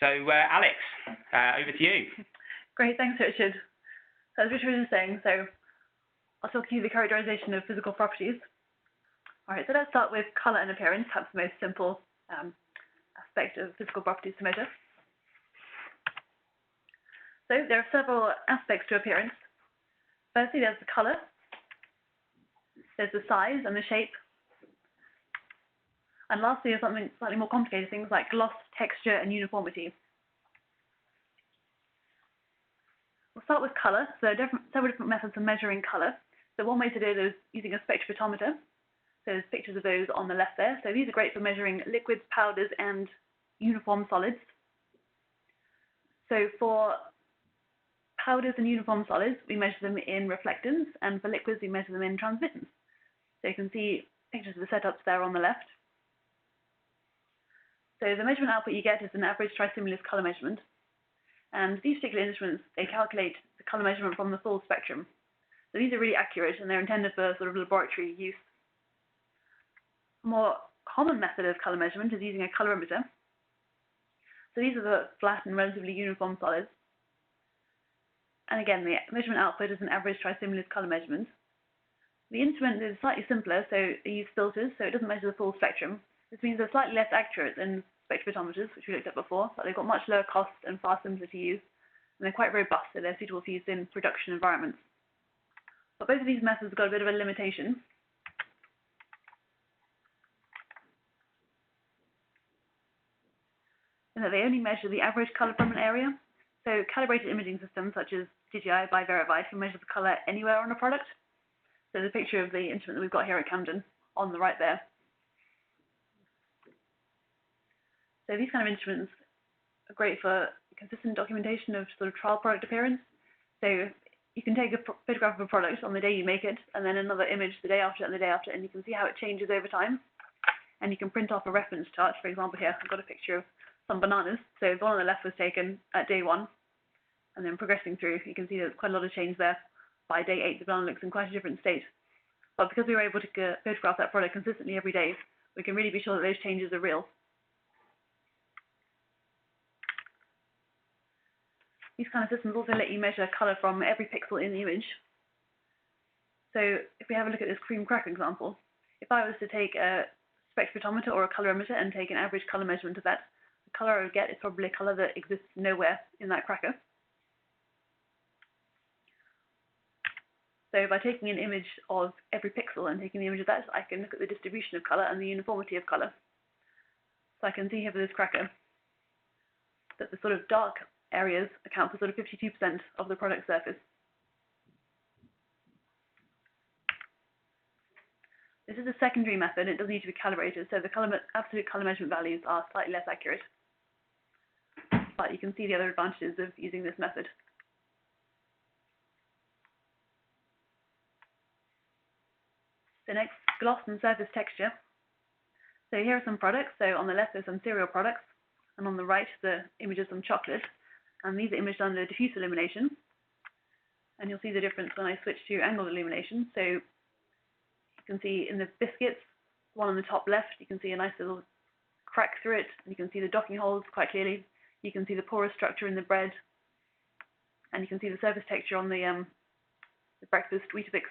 So Alex, over to you. Great, thanks Richard. So as Richard was saying, so I'll talk you through the characterization of physical properties. All right, so let's start with color and appearance, perhaps the most simple aspect of physical properties to measure. So there are several aspects to appearance. Firstly, there's the color, there's the size and the shape, and lastly, there's something slightly more complicated, things like gloss, texture, and uniformity. We'll start with color. So there are several different methods of measuring color. So one way to do it is using a spectrophotometer. So there's pictures of those on the left there. So these are great for measuring liquids, powders, and uniform solids. So for powders and uniform solids, we measure them in reflectance, and for liquids, we measure them in transmittance. So you can see pictures of the setups there on the left. So the measurement output you get is an average tristimulus color measurement. And these particular instruments, they calculate the color measurement from the full spectrum. So these are really accurate, and they're intended for sort of laboratory use. A more common method of color measurement is using a colorimeter. So these are the flat and relatively uniform solids. And again, the measurement output is an average tristimulus color measurement. The instrument is slightly simpler, so they use filters, so it doesn't measure the full spectrum. This means they're slightly less accurate than spectrophotometers, which we looked at before, but they've got much lower cost and far simpler to use, and they're quite robust, so they're suitable for use in production environments. But both of these methods have got a bit of a limitation. In that they only measure the average color from an area. So calibrated imaging systems such as DJI by Verified can measure the color anywhere on a product. So there's a picture of the instrument that we've got here at Camden on the right there. So these kind of instruments are great for consistent documentation of sort of trial product appearance. So you can take a photograph of a product on the day you make it, and then another image the day after and the day after, and you can see how it changes over time. And you can print off a reference chart. For example, here I've got a picture of some bananas. So the one on the left was taken at day 1, and then progressing through, you can see there's quite a lot of change there. By day 8, the banana looks in quite a different state. But because we were able to photograph that product consistently every day, we can really be sure that those changes are real. These kind of systems also let you measure color from every pixel in the image. So if we have a look at this cream cracker example, if I was to take a spectrophotometer or a colorimeter and take an average color measurement of that, the color I would get is probably a color that exists nowhere in that cracker. So by taking an image of every pixel and taking the image of that, I can look at the distribution of color and the uniformity of color. So I can see here for this cracker that the sort of dark areas account for sort of 52% of the product surface. This is a secondary method. It doesn't need to be calibrated, so the absolute color measurement values are slightly less accurate. But you can see the other advantages of using this method. So next, gloss and surface texture. So here are some products. So on the left, there's some cereal products, and on the right, the image of some chocolate. And these are imaged under diffuse illumination. And you'll see the difference when I switch to angled illumination. So you can see in the biscuits, one on the top left, you can see a nice little crack through it. You can see the docking holes quite clearly. You can see the porous structure in the bread. And you can see the surface texture on the breakfast Weetabix.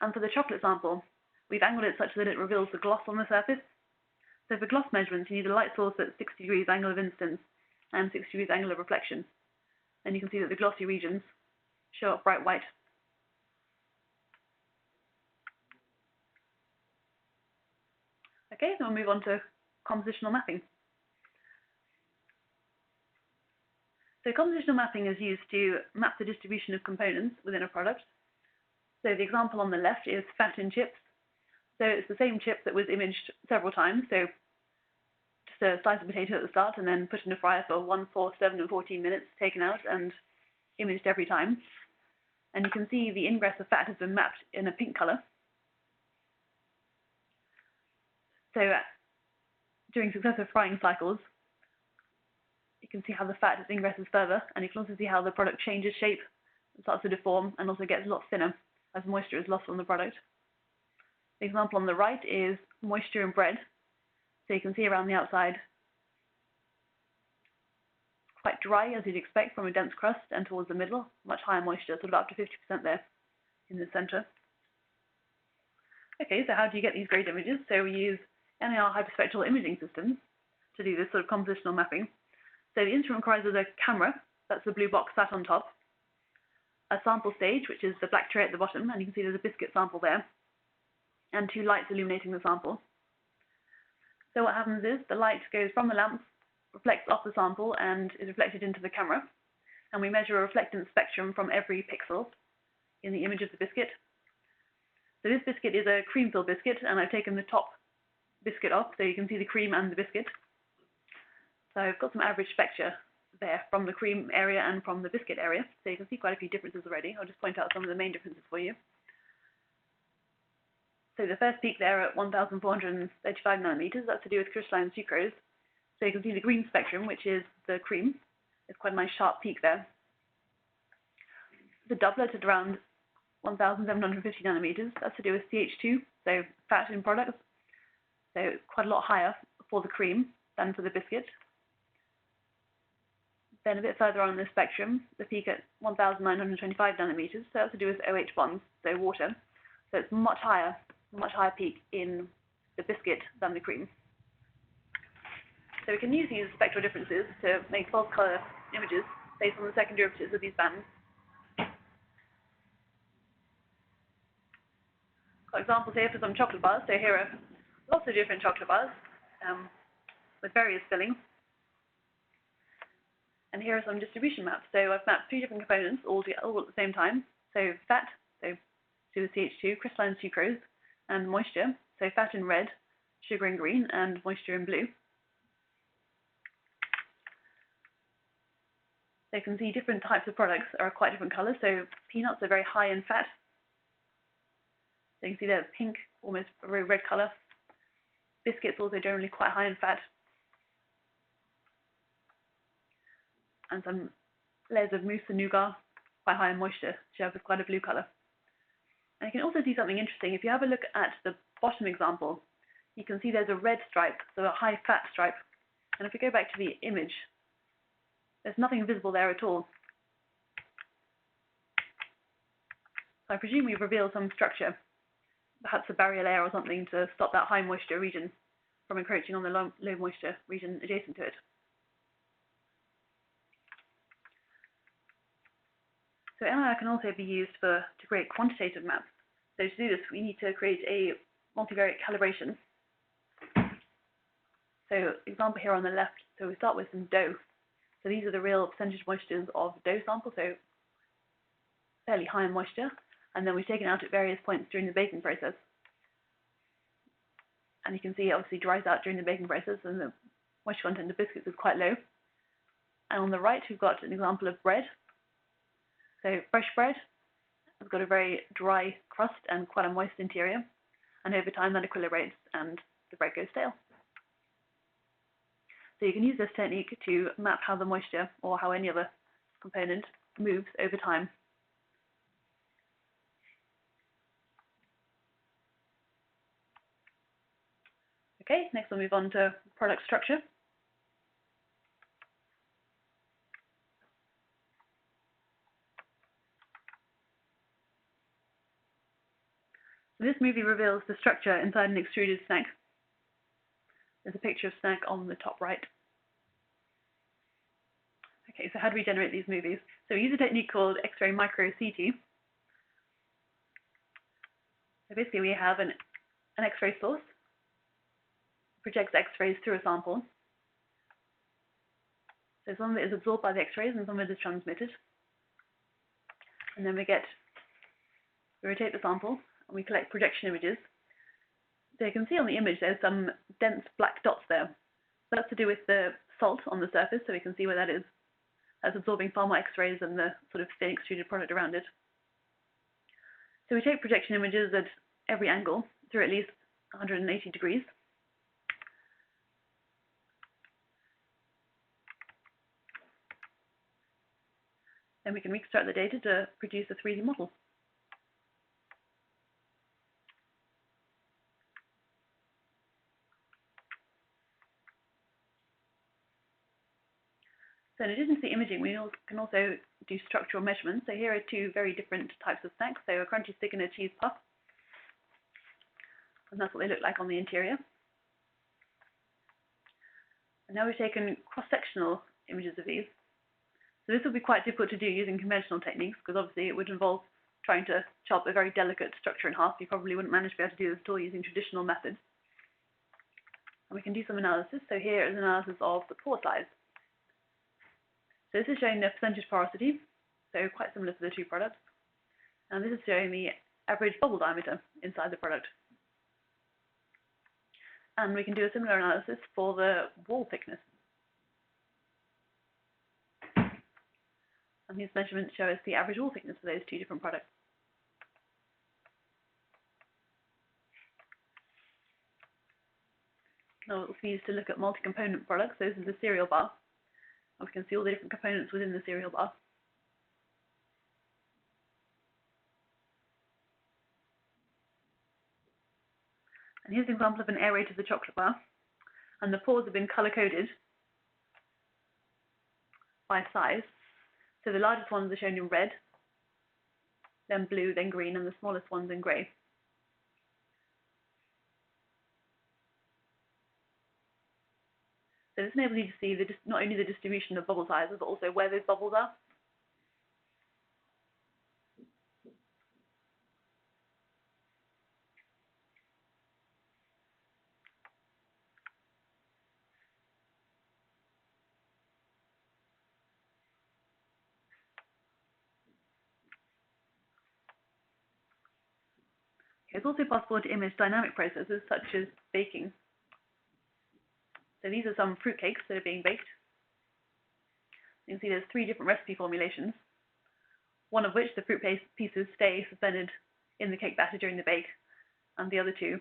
And for the chocolate sample, we've angled it such that it reveals the gloss on the surface. So for gloss measurements, you need a light source at 60 degrees angle of incidence and 60 degrees angle of reflection. And you can see that the glossy regions show up bright white. Okay, then we'll move on to compositional mapping. So compositional mapping is used to map the distribution of components within a product. So the example on the left is fat in chips. So it's the same chip that was imaged several times. So just a slice of potato at the start and then put in a fryer for 1, 4, 7, and 14 minutes, taken out and imaged every time. And you can see the ingress of fat has been mapped in a pink color. So during successive frying cycles, you can see how the fat ingresses further, and you can also see how the product changes shape, and starts to deform, and also gets a lot thinner as moisture is lost from the product. The example on the right is moisture in bread. So you can see around the outside quite dry, as you'd expect from a dense crust, and towards the middle, much higher moisture, sort of up to 50% there in the center. Okay, so how do you get these great images? So we use NIR hyperspectral imaging systems to do this sort of compositional mapping. So the instrument comprises a camera, that's the blue box sat on top, a sample stage, which is the black tray at the bottom, and you can see there's a biscuit sample there, and 2 lights illuminating the sample. So what happens is the light goes from the lamp, reflects off the sample, and is reflected into the camera, and we measure a reflectance spectrum from every pixel in the image of the biscuit. So this biscuit is a cream-filled biscuit, and I've taken the top biscuit off, so you can see the cream and the biscuit. So I've got some average spectra there from the cream area and from the biscuit area, so you can see quite a few differences already. I'll just point out some of the main differences for you. So the first peak there at 1,435 nanometers, that's to do with crystalline sucrose. So you can see the green spectrum, which is the cream. It's quite a nice sharp peak there. The doublet at around 1,750 nanometers, that's to do with CH2, so fat in products. So quite a lot higher for the cream than for the biscuit. Then a bit further on in the spectrum, the peak at 1,925 nanometers, so that's to do with OH bonds, so water. So it's much higher peak in the biscuit than the cream. So we can use these spectral differences to make false color images based on the second derivatives of these bands. Got examples here for some chocolate bars. So here are lots of different chocolate bars with various fillings. And here are some distribution maps. So I've mapped 3 different components all at the same time. So fat, so to the CH2, crystalline sucrose, and moisture. So fat in red, sugar in green, and moisture in blue. So you can see different types of products are quite different colors. So peanuts are very high in fat. So you can see there's pink, almost a very red color. Biscuits also generally quite high in fat. And some layers of mousse and nougat, quite high in moisture, show up with quite a blue color. And you can also see something interesting. If you have a look at the bottom example, you can see there's a red stripe, so a high fat stripe. And if we go back to the image, there's nothing visible there at all. So I presume we've revealed some structure, perhaps a barrier layer or something, to stop that high moisture region from encroaching on the low moisture region adjacent to it. So NIR can also be used to create quantitative maps. So to do this, we need to create a multivariate calibration. So example here on the left, so we start with some dough. So these are the real percentage moistures of dough sample, so fairly high in moisture. And then we've taken out at various points during the baking process. And you can see it obviously dries out during the baking process, and the moisture content of biscuits is quite low. And on the right, we've got an example of bread. So fresh bread has got a very dry crust and quite a moist interior, and over time that equilibrates and the bread goes stale. So you can use this technique to map how the moisture or how any other component moves over time. Okay, next we'll move on to product structure. This movie reveals the structure inside an extruded snack. There's a picture of snack on the top right. Okay, so how do we generate these movies? So we use a technique called X-ray MicroCT. So basically we have an X-ray source, projects X-rays through a sample. So some of it is absorbed by the X-rays and some of it is transmitted. And then we rotate the sample, and we collect projection images. So you can see on the image there's some dense black dots there. So that's to do with the salt on the surface, so we can see where that is. That's absorbing far more X-rays than the sort of thin extruded product around it. So we take projection images at every angle through at least 180 degrees. Then we can reconstruct the data to produce a 3D model. So in addition to the imaging, we can also do structural measurements. So here are two very different types of snacks. So a crunchy stick and a cheese puff. And that's what they look like on the interior. And now we've taken cross-sectional images of these. So this would be quite difficult to do using conventional techniques, because obviously it would involve trying to chop a very delicate structure in half. You probably wouldn't manage to be able to do this at all using traditional methods. And we can do some analysis. So here is an analysis of the pore size. So this is showing the percentage porosity, so quite similar to the two products. And this is showing the average bubble diameter inside the product. And we can do a similar analysis for the wall thickness. And these measurements show us the average wall thickness for those two different products. Now we'll use to look at multi-component products. So this is the cereal bar. And we can see all the different components within the cereal bar. And here's an example of an aerated the chocolate bar. And the pores have been color-coded by size. So the largest ones are shown in red, then blue, then green, and the smallest ones in grey. So this enables you to see not only the distribution of bubble sizes, but also where those bubbles are. It's also possible to image dynamic processes such as baking. So these are some fruitcakes that are being baked. You can see there's 3 different recipe formulations, one of which the fruit pieces stay suspended in the cake batter during the bake, and the other 2,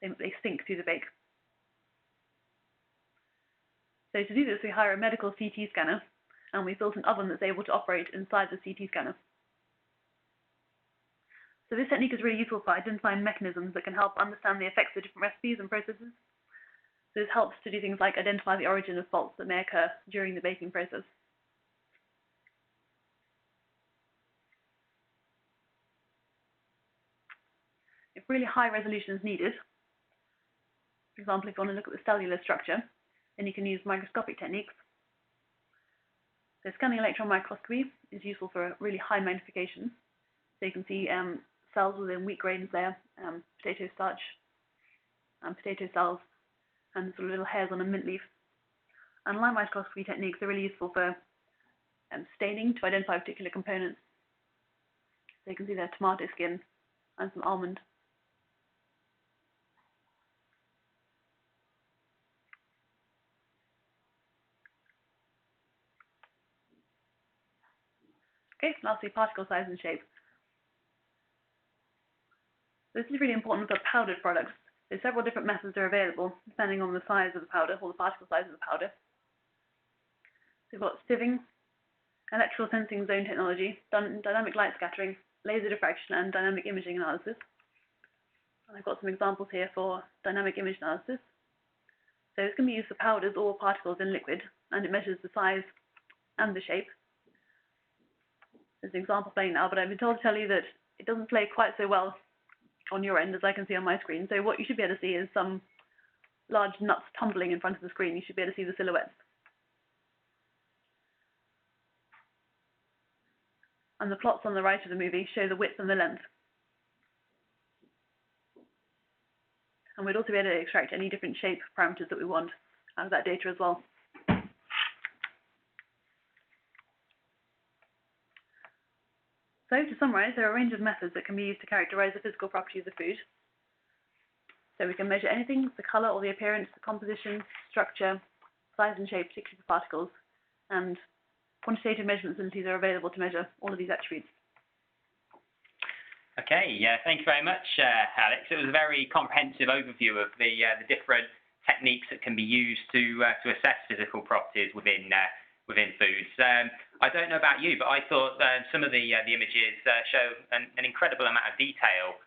they sink through the bake. So to do this, we hire a medical CT scanner, and we built an oven that's able to operate inside the CT scanner. So this technique is really useful for identifying mechanisms that can help understand the effects of different recipes and processes. So this helps to do things like identify the origin of faults that may occur during the baking process. If really high resolution is needed, for example, if you want to look at the cellular structure, then you can use microscopic techniques. So scanning electron microscopy is useful for really high magnification. So you can see cells within wheat grains there, potato starch, potato cells, and sort of little hairs on a mint leaf. And light microscopy techniques are really useful for staining to identify particular components. So you can see there tomato skin and some almond. Okay, lastly, particle size and shape. This is really important for powdered products. So several different methods are available depending on the size of the powder or the particle size of the powder. So we've got sieving, electrical sensing zone technology, dynamic light scattering, laser diffraction, and dynamic imaging analysis. And I've got some examples here for dynamic image analysis. So this can be used for powders or particles in liquid, and it measures the size and the shape. There's an example playing now, but I've been told to tell you that it doesn't play quite so well on your end as I can see on my screen. So what you should be able to see is some large nuts tumbling in front of the screen. You should be able to see the silhouettes. And the plots on the right of the movie show the width and the length. And we'd also be able to extract any different shape parameters that we want out of that data as well. So to summarize, there are a range of methods that can be used to characterize the physical properties of food. So we can measure anything, the color or the appearance, the composition, structure, size and shape, particularly for particles, and quantitative measurement facilities are available to measure all of these attributes. Okay, thank you very much, Alex. It was a very comprehensive overview of the different techniques that can be used to assess physical properties within foods. I don't know about you, but I thought some of the images show an incredible amount of detail,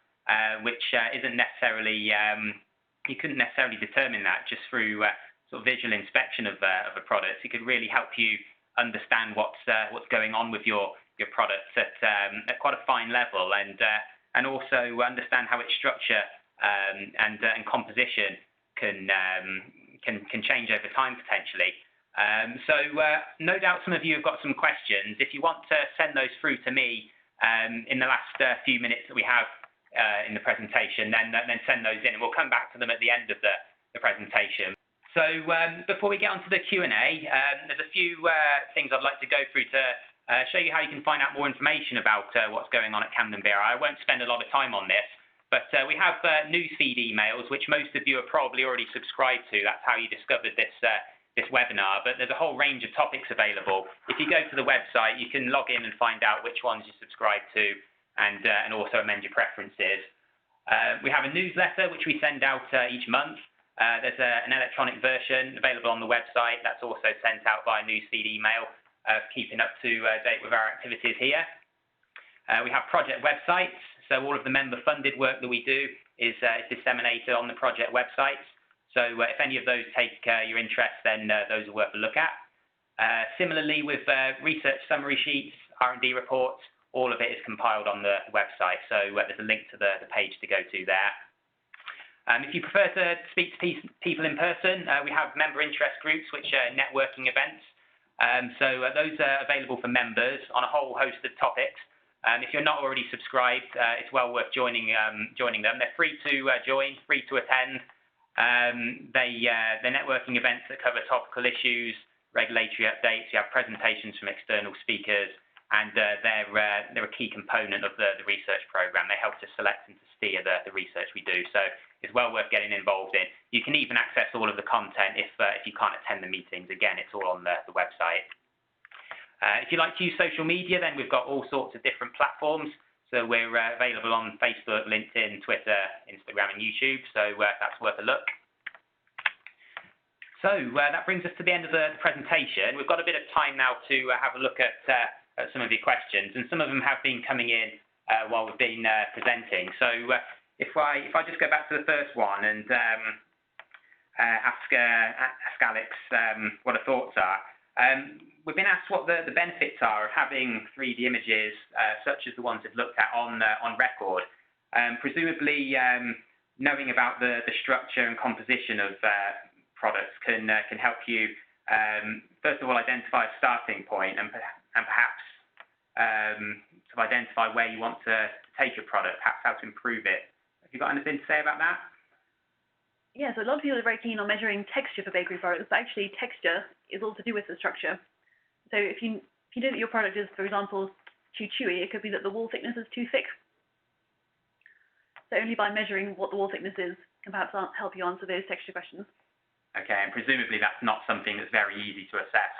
which isn't necessarily you couldn't necessarily determine that just through sort of visual inspection of a product. It could really help you understand what's going on with your products at quite a fine level, and also understand how its structure and composition can change over time potentially. So no doubt some of you have got some questions. If you want to send those through to me in the last few minutes that we have in the presentation, then send those in, and we'll come back to them at the end of the presentation. So before we get onto the Q&A, there's a few things I'd like to go through to show you how you can find out more information about what's going on at Camden BRI. I won't spend a lot of time on this, but we have newsfeed emails, which most of you are probably already subscribed to. That's how you discovered this webinar, but there's a whole range of topics available. If you go to the website, you can log in and find out which ones you subscribe to, and also amend your preferences. We have a newsletter which we send out each month. There's an electronic version available on the website that's also sent out via newsfeed email, keeping up to date with our activities here. We have project websites, so all of the member-funded work that we do is disseminated on the project websites. So if any of those take your interest, then those are worth a look at. Similarly, with research summary sheets, R&D reports, all of it is compiled on the website. So there's a link to the page to go to there. If you prefer to speak to people in person, we have member interest groups, which are networking events. So those are available for members on a whole host of topics. If you're not already subscribed, it's well worth joining them. They're free to join, free to attend. They're networking events that cover topical issues, regulatory updates. You have presentations from external speakers, and they're a key component of the research program. They help to select and to steer the research we do. So it's well worth getting involved in. You can even access all of the content if you can't attend the meetings. Again, it's all on the website. If you like to use social media, then we've got all sorts of different platforms. So we're available on Facebook, LinkedIn, Twitter, Instagram, and YouTube. So that's worth a look. So that brings us to the end of the presentation. We've got a bit of time now to have a look at some of your questions, and some of them have been coming in while we've been presenting. So if I just go back to the first one and ask Alex what her thoughts are. We've been asked what the benefits are of having 3D images such as the ones we've looked at on record. Presumably, knowing about the structure and composition of products can help you, first of all, identify a starting point and perhaps to identify where you want to take your product, perhaps how to improve it. Have you got anything to say about that? Yeah, so a lot of people are very keen on measuring texture for bakery products, but actually texture is all to do with the structure. So if you know that your product is, for example, too chewy, it could be that the wall thickness is too thick. So only by measuring what the wall thickness is can perhaps help you answer those texture questions. Okay, and presumably that's not something that's very easy to assess,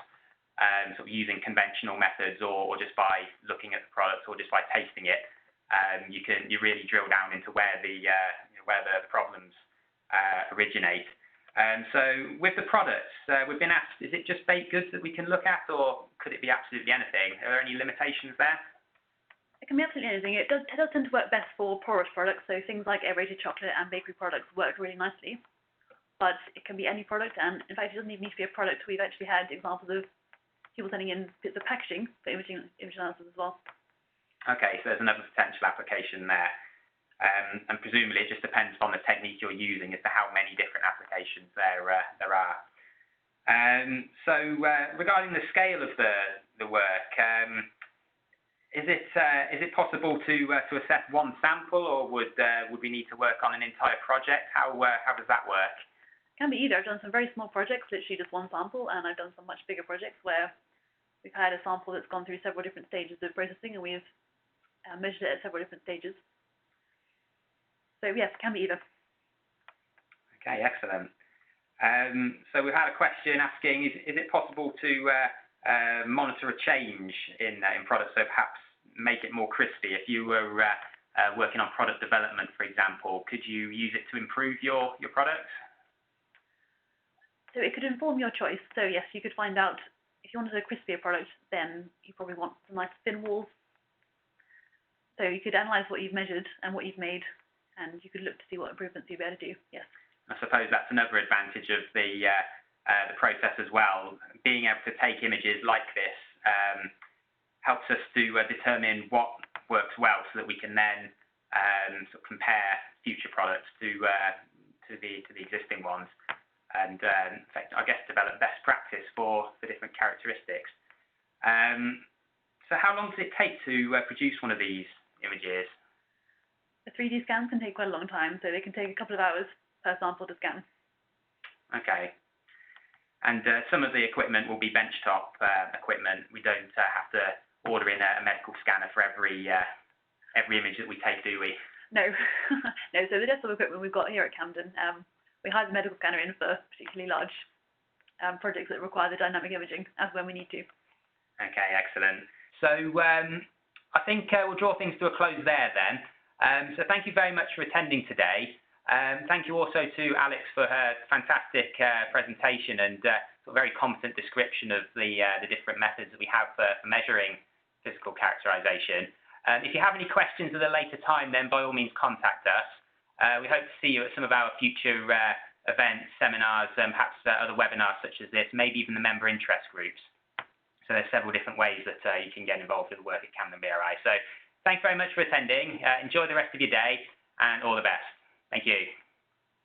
sort of using conventional methods or just by looking at the product or just by tasting it. You really drill down into where the problems originate. So with the products, we've been asked, is it just baked goods that we can look at, or could it be absolutely anything? Are there any limitations there? It can be absolutely anything. It does tend to work best for porous products, so things like aerated chocolate and bakery products work really nicely. But it can be any product, and in fact, it doesn't even need to be a product. We've actually had examples of people sending in bits of packaging for image analysis as well. Okay, so there's another potential application there. And presumably it just depends on the technique you're using as to how many different applications there are. So regarding the scale of the work, is it possible to assess one sample, or would we need to work on an entire project? How does that work? It can be either. I've done some very small projects, literally just one sample, and I've done some much bigger projects where we've had a sample that's gone through several different stages of processing, and we've measured it at several different stages. So yes, it can be either. Okay, excellent. So we've had a question asking, is it possible to monitor a change in products, so perhaps make it more crispy? If you were working on product development, for example, could you use it to improve your products? So it could inform your choice. So yes, you could find out if you wanted a crispier product, then you probably want some nice thin walls. So you could analyze what you've measured and what you've made, and you could look to see what improvements you'd be able to do, yes. I suppose that's another advantage of the the process as well. Being able to take images like this helps us to determine what works well, so that we can then sort of compare future products to the existing ones, and in fact, I guess develop best practice for different characteristics. So how long does it take to produce one of these images? A 3D scan can take quite a long time, so they can take a couple of hours per sample to scan. Okay. And some of the equipment will be benchtop equipment. We don't have to order in a medical scanner for every image that we take, do we? No, no. So the desktop equipment we've got here at Camden, we hire the medical scanner in for particularly large projects that require the dynamic imaging as when we need to. Okay, excellent. So I think we'll draw things to a close there then. So thank you very much for attending today. Thank you also to Alex for her fantastic presentation and sort of very competent description of the different methods that we have for measuring physical characterization. If you have any questions at a later time, then by all means contact us. We hope to see you at some of our future events, seminars, perhaps other webinars such as this, maybe even the member interest groups. So there's several different ways that you can get involved with the work at Camden BRI. So thanks very much for attending. Enjoy the rest of your day and all the best. Thank you.